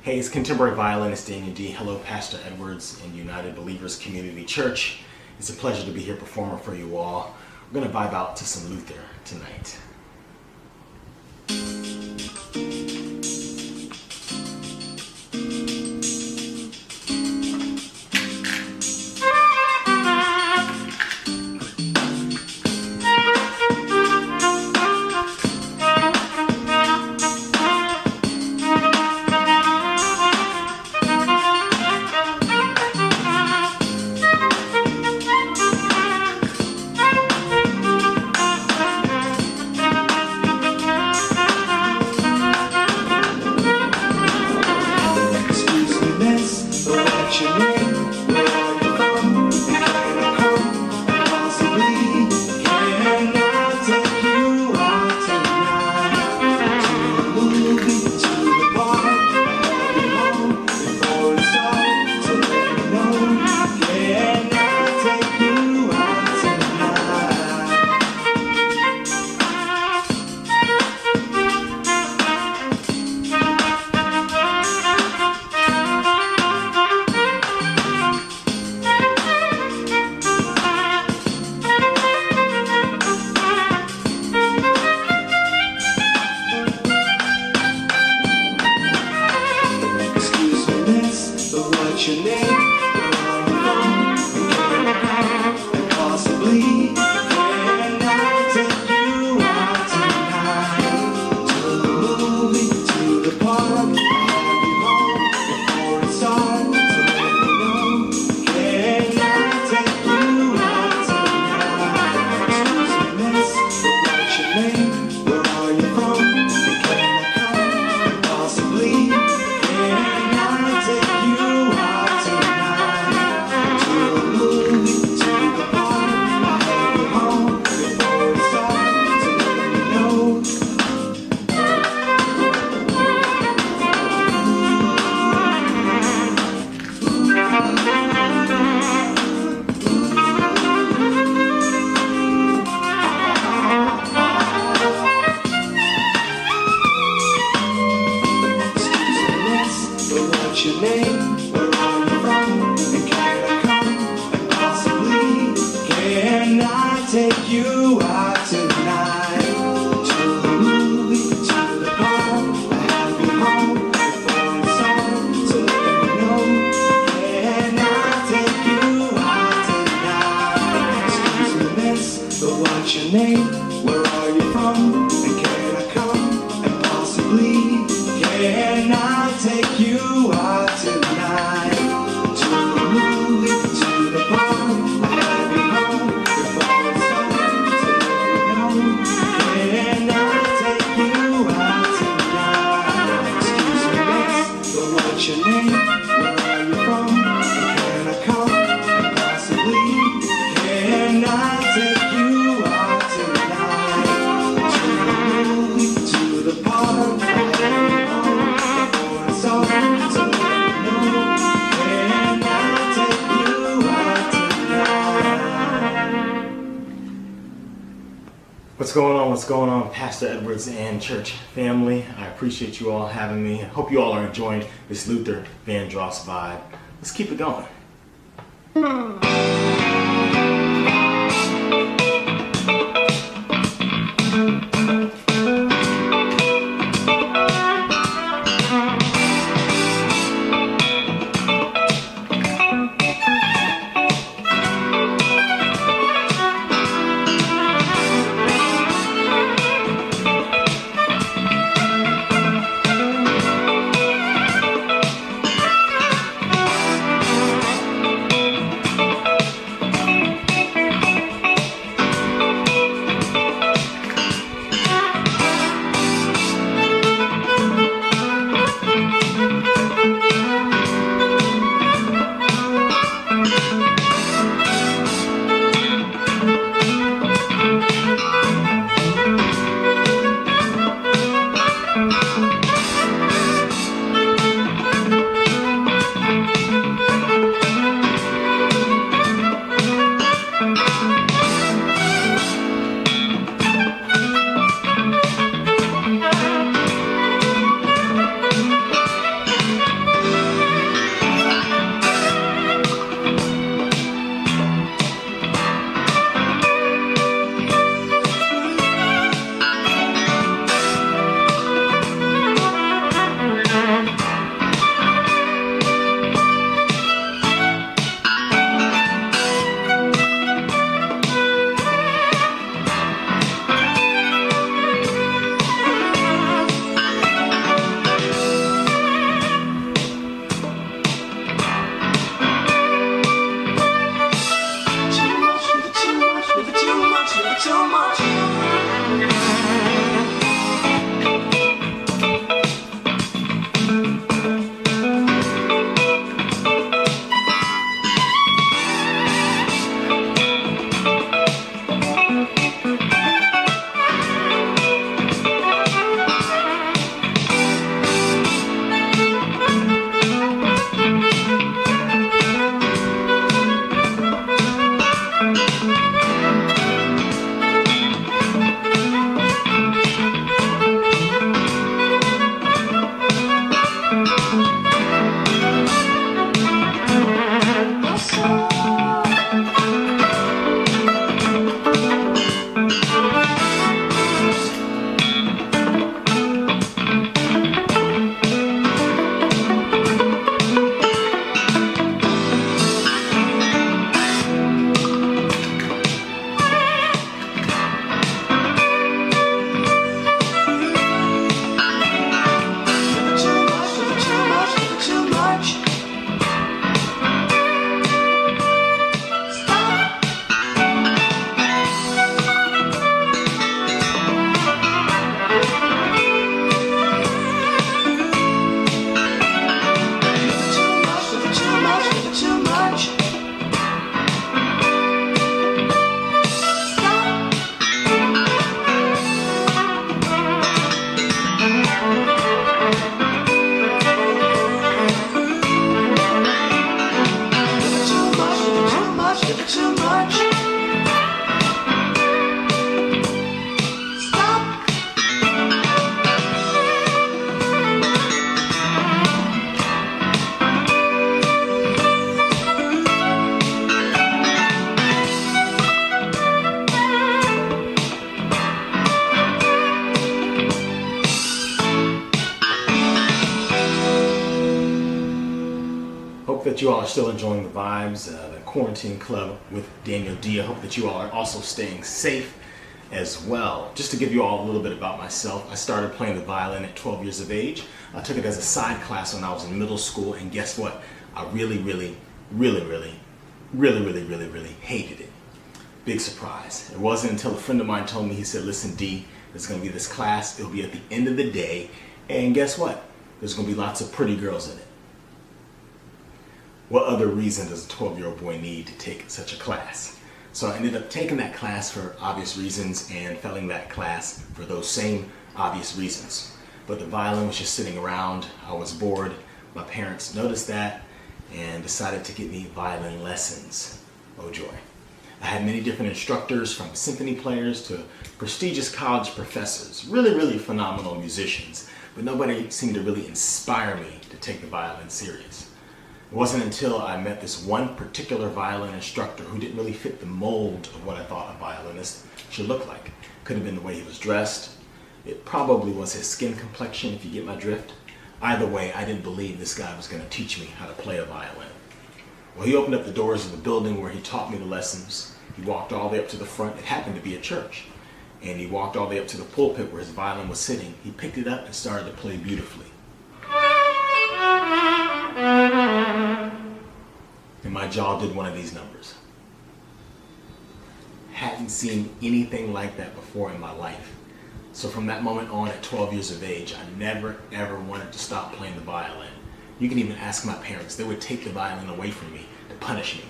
Hey, it's contemporary violinist Daniel D. Hello, Pastor Edwards in United Believers Community Church. It's a pleasure to be here performing for you all. We're going to vibe out to some Luther tonight. What's going on, Pastor Edwards and church family? I appreciate you all having me. I hope you all are enjoying this Luther Vandross vibe. Let's keep it going. too much. Stop. Hope that you all are still enjoying the vibes, the quarantine club with Daniel D. I hope that you all are also staying safe as well. Just to give you all a little bit about myself, I started playing the violin at 12 years of age. I took it as a side class when I was in middle school, and guess what? I really hated it. Big surprise. It wasn't until a friend of mine told me, he said, listen, D, there's going to be this class. It'll be at the end of the day, and guess what? There's going to be lots of pretty girls in it. What other reason does a 12-year-old boy need to take such a class? So I ended up taking that class for obvious reasons and failing that class for those same obvious reasons. But the violin was just sitting around. I was bored. My parents noticed that and decided to give me violin lessons. Oh joy. I had many different instructors, from symphony players to prestigious college professors, really phenomenal musicians, but nobody seemed to really inspire me to take the violin serious. It wasn't until I met this one particular violin instructor who didn't really fit the mold of what I thought a violinist should look like. Could have been the way he was dressed. It probably was his skin complexion, if you get my drift. Either way, I didn't believe this guy was going to teach me how to play a violin. Well, he opened up the doors of the building where he taught me the lessons. He walked all the way up to the front. It happened to be a church. And he walked all the way up to the pulpit where his violin was sitting. He picked it up and started to play beautifully. And my jaw did one of these numbers. Hadn't seen anything like that before in my life. So from that moment on, at 12 years of age, I never ever wanted to stop playing the violin. You can even ask my parents. They would take the violin away from me to punish me.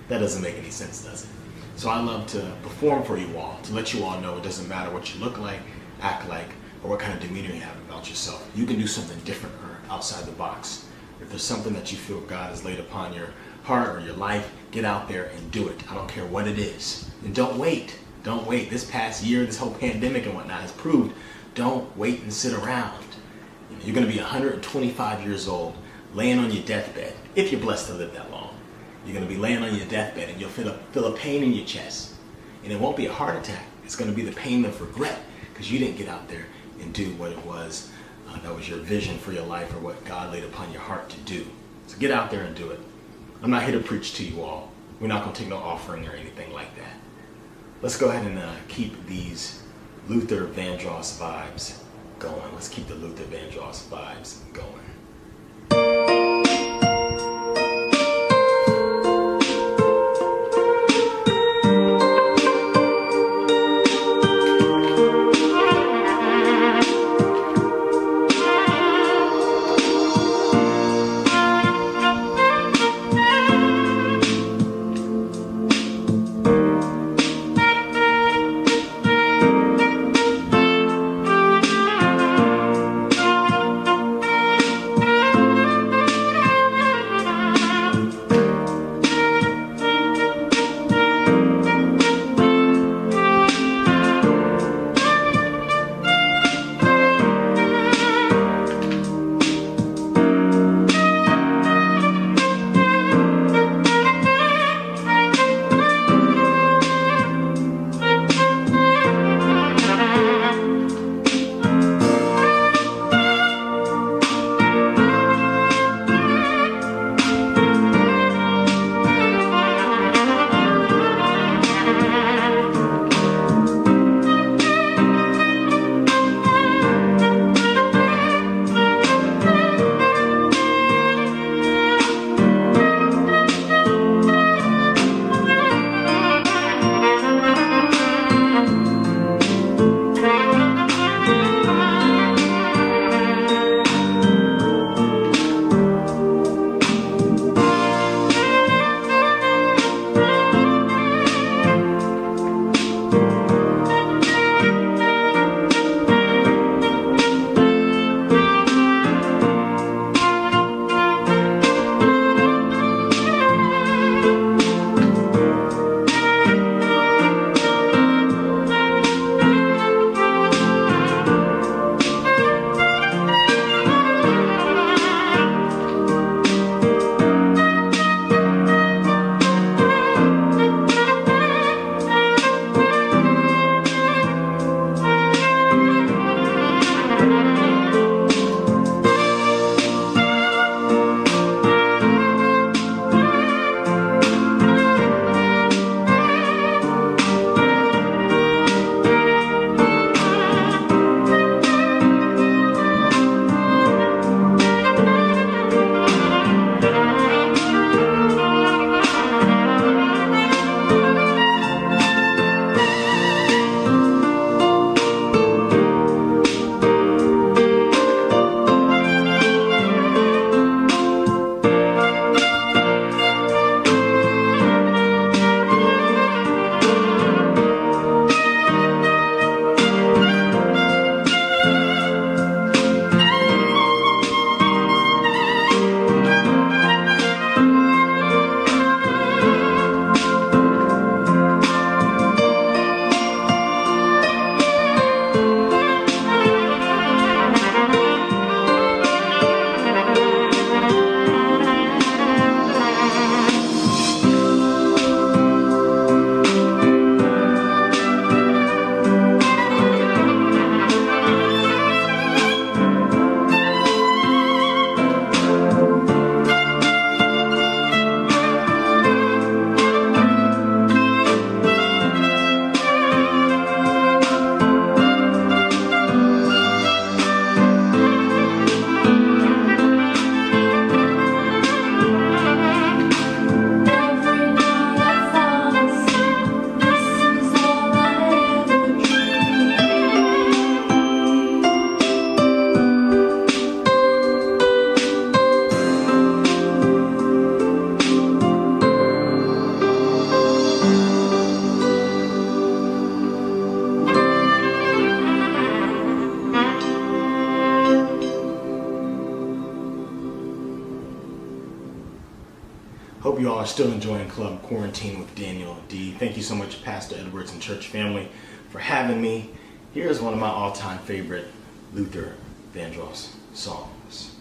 That doesn't make any sense, does it? So I love to perform for you all, to let you all know it doesn't matter what you look like, act like, or what kind of demeanor you have about yourself. You can do something different or outside the box. If there's something that you feel God has laid upon your heart or your life, get out there and do it. I don't care what it is. And don't wait. Don't wait. This past year, this whole pandemic and whatnot has proved, don't wait and sit around. You're going to be 125 years old, laying on your deathbed, if you're blessed to live that long. You're going to be laying on your deathbed and you'll feel a pain in your chest. And it won't be a heart attack. It's going to be the pain of regret because you didn't get out there and do what it was that was your vision for your life or what God laid upon your heart to do. So get out there and do it. I'm not here to preach to you all. We're not going to take no offering or anything like that. Let's go ahead and keep these Luther Vandross vibes going. Let's keep the Luther Vandross vibes going. are still enjoying Club Quarantine with Daniel D. Thank you so much, Pastor Edwards and church family, for having me. Here's one of my all-time favorite Luther Vandross songs.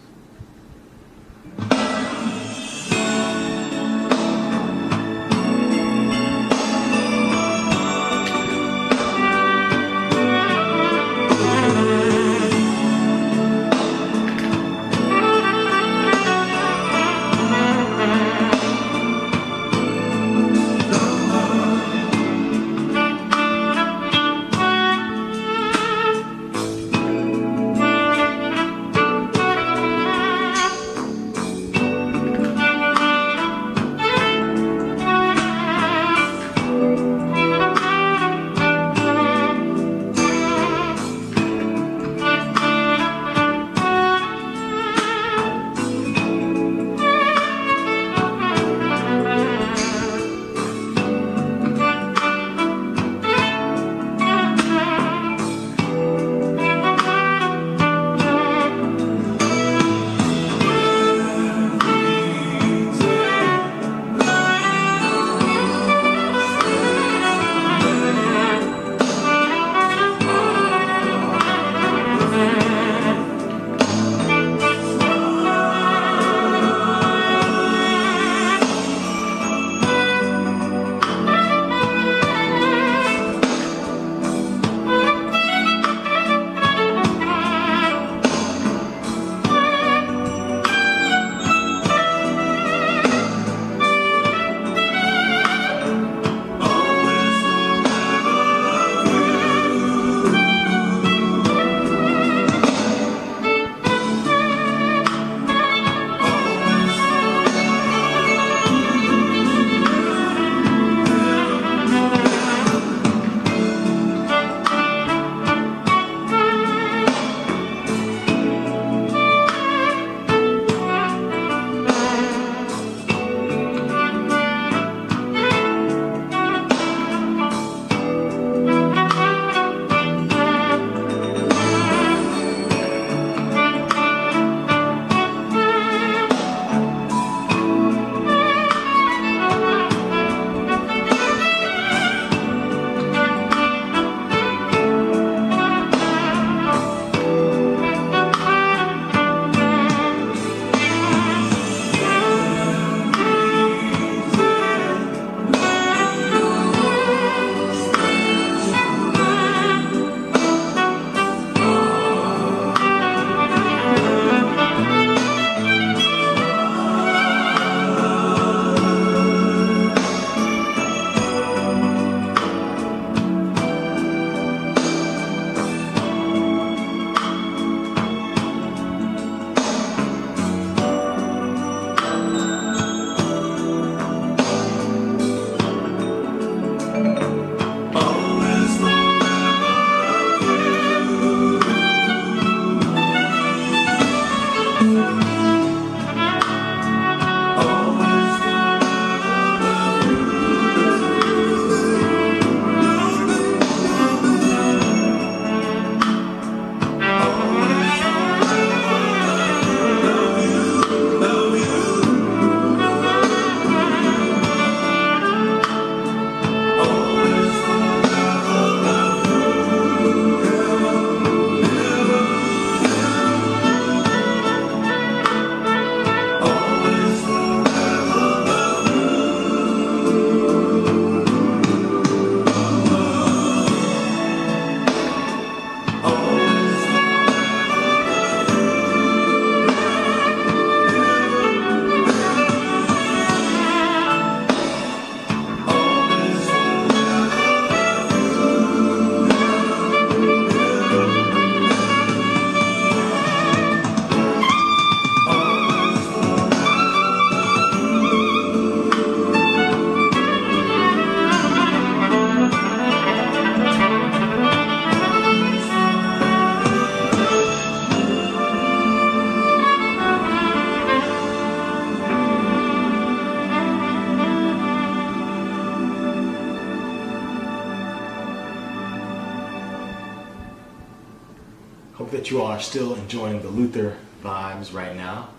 Hope that you all are still enjoying the Luther vibes right now.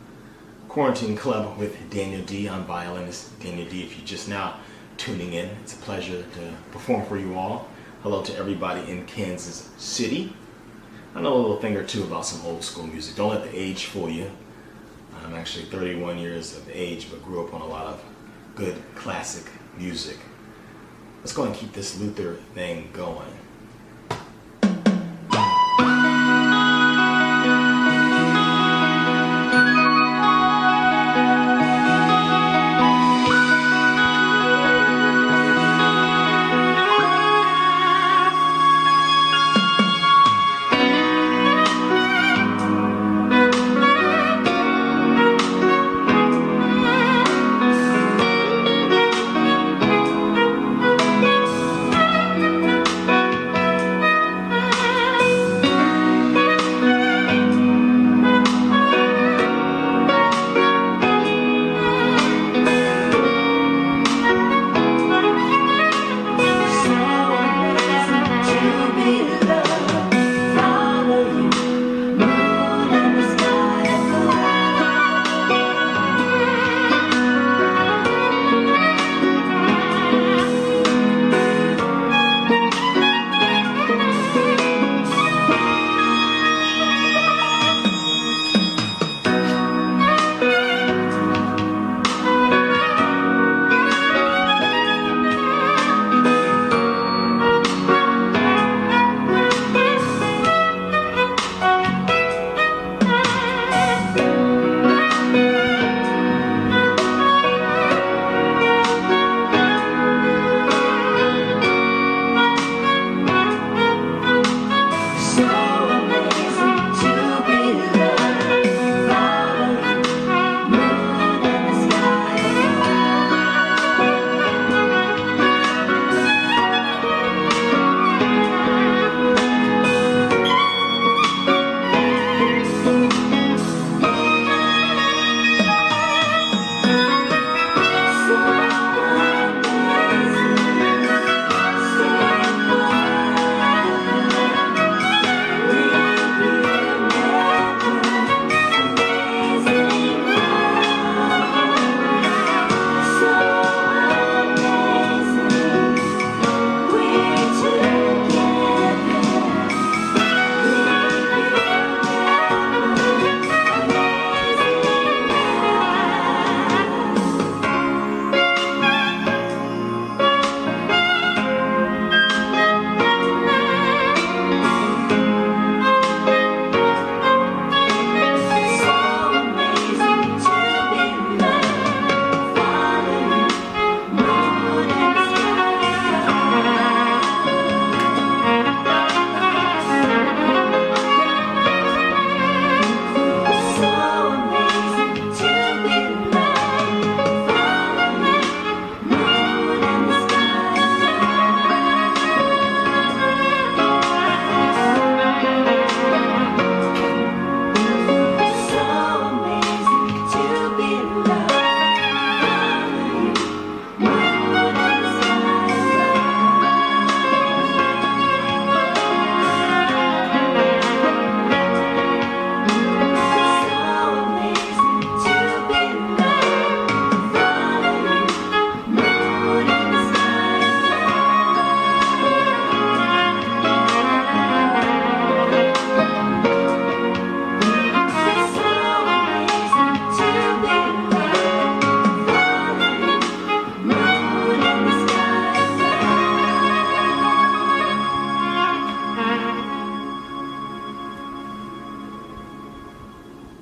Of Quarantine Club with Daniel D. I'm violinist Daniel D. If you're just now tuning in, it's a pleasure to perform for you all. Hello to everybody in Kansas City. I know a little thing or two about some old school music. Don't let the age fool you. I'm actually 31 years of age, but grew up on a lot of good classic music. Let's go and keep this Luther thing going.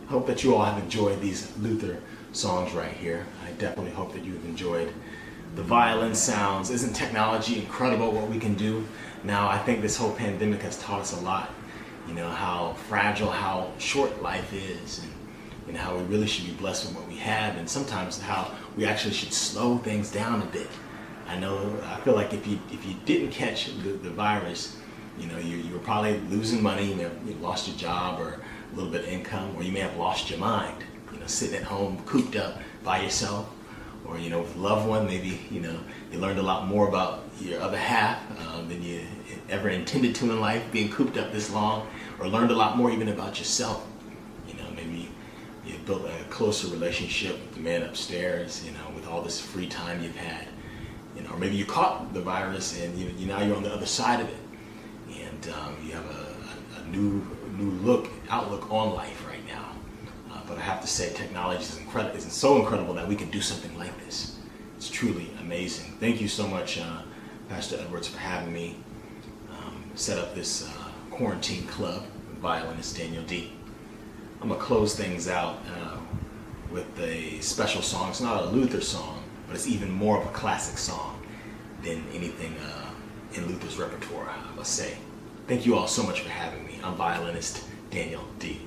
Hope that you all have enjoyed these Luther songs right here. I definitely hope that you've enjoyed the violin sounds. Isn't technology incredible what we can do? Now, I think this whole pandemic has taught us a lot. You know, how fragile, how short life is, and you know, how we really should be blessed with what we have, and sometimes how we actually should slow things down a bit. I feel like if you didn't catch the virus, you know, you were probably losing money, you lost your job or a little bit of income, or you may have lost your mind, you know, sitting at home cooped up by yourself, or, you know, with a loved one. Maybe, you know, you learned a lot more about your other half than you ever intended to in life, being cooped up this long, or learned a lot more even about yourself. You know, maybe you you've built a closer relationship with the man upstairs, with all this free time you've had, or maybe you caught the virus and now you're on the other side of it, and you have a new outlook on life right now. But I have to say, technology is incredible. It's so incredible that we can do something like this. It's truly amazing. Thank you so much, Pastor Edwards, for having me set up this quarantine club with violinist Daniel D. I'm going to close things out with a special song. It's not a Luther song, but it's even more of a classic song than anything in Luther's repertoire, I must say. Thank you all so much for having me. I'm violinist Daniel D.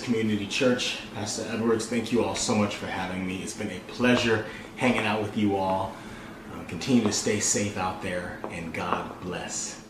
Community Church, Pastor Edwards, thank you all so much for having me. It's been a pleasure hanging out with you all. Continue to stay safe out there, and God bless.